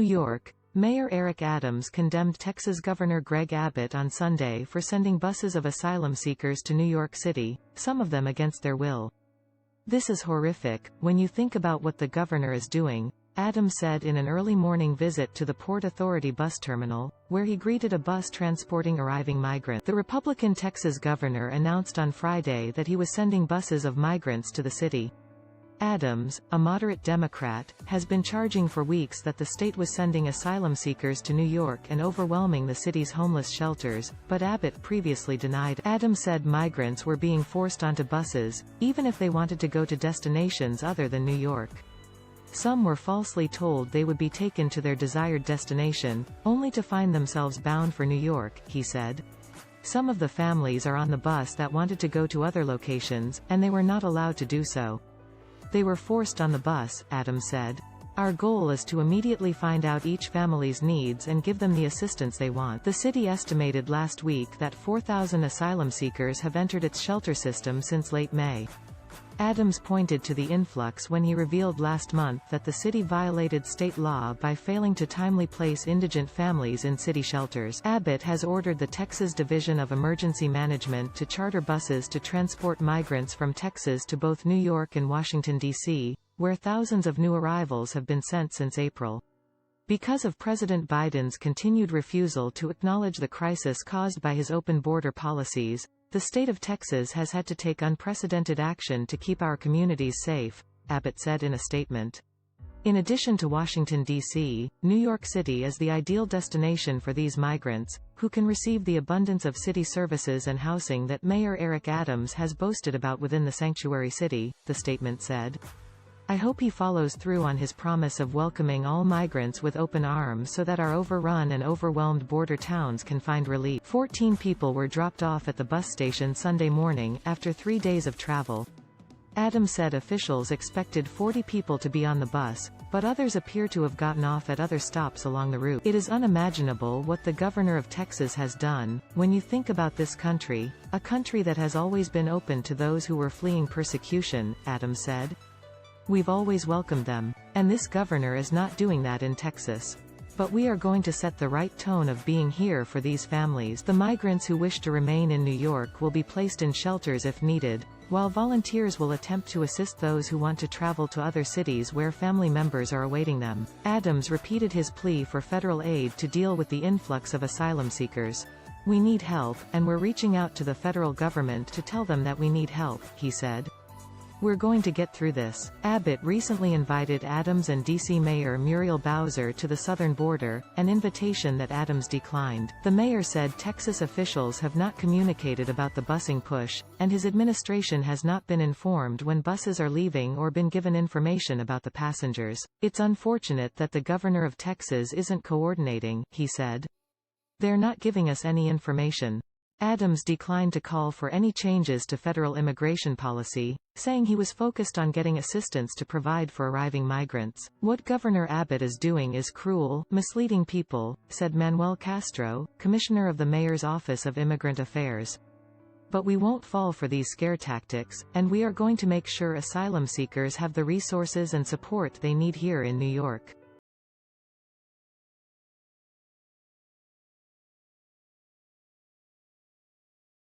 York, Mayor Eric Adams condemned Texas Governor Greg Abbott on Sunday for sending buses of asylum seekers to New York City, some of them against their will. "This is horrific, when you think about what the governor is doing," Adams said in an early morning visit to the Port Authority bus terminal, where he greeted a bus transporting arriving migrants. The Republican Texas governor announced on Friday that he was sending buses of migrants to the city. Adams, a moderate Democrat, has been charging for weeks that the state was sending asylum seekers to New York and overwhelming the city's homeless shelters, but Abbott previously denied. Adams said migrants were being forced onto buses, even if they wanted to go to destinations other than New York. Some were falsely told they would be taken to their desired destination, only to find themselves bound for New York, he said. Some of the families are on the bus that wanted to go to other locations, and they were not allowed to do so. They were forced on the bus, Adams said. "Our goal is to immediately find out each family's needs and give them the assistance they want." The city estimated last week that 4,000 asylum seekers have entered its shelter system since late May. Adams pointed to the influx when he revealed last month that the city violated state law by failing to timely place indigent families in city shelters. Abbott has ordered the Texas Division of Emergency Management to charter buses to transport migrants from Texas to both New York and Washington, D.C., where thousands of new arrivals have been sent since April. Because of President Biden's continued refusal to acknowledge the crisis caused by his open border policies, the state of Texas has had to take unprecedented action to keep our communities safe, Abbott said in a statement. In addition to Washington, D.C., New York City is the ideal destination for these migrants, who can receive the abundance of city services and housing that Mayor Eric Adams has boasted about within the sanctuary city, the statement said. "I hope he follows through on his promise of welcoming all migrants with open arms so that our overrun and overwhelmed border towns can find relief." 14 people were dropped off at the bus station Sunday morning, after 3 days of travel. Adams said officials expected 40 people to be on the bus, but others appear to have gotten off at other stops along the route. "It is unimaginable what the governor of Texas has done, when you think about this country, a country that has always been open to those who were fleeing persecution," Adams said. "We've always welcomed them. And this governor is not doing that in Texas. But we are going to set the right tone of being here for these families." The migrants who wish to remain in New York will be placed in shelters if needed, while volunteers will attempt to assist those who want to travel to other cities where family members are awaiting them. Adams repeated his plea for federal aid to deal with the influx of asylum seekers. "We need help, and we're reaching out to the federal government to tell them that we need help," he said. "We're going to get through this." Abbott recently invited Adams and D.C. Mayor Muriel Bowser to the southern border, an invitation that Adams declined. The mayor said Texas officials have not communicated about the busing push, and his administration has not been informed when buses are leaving or been given information about the passengers. "It's unfortunate that the governor of Texas isn't coordinating," he said. "They're not giving us any information." Adams declined to call for any changes to federal immigration policy, saying he was focused on getting assistance to provide for arriving migrants. "What Governor Abbott is doing is cruel, misleading people," said Manuel Castro, commissioner of the mayor's Office of Immigrant Affairs. "But we won't fall for these scare tactics, and we are going to make sure asylum seekers have the resources and support they need here in New York."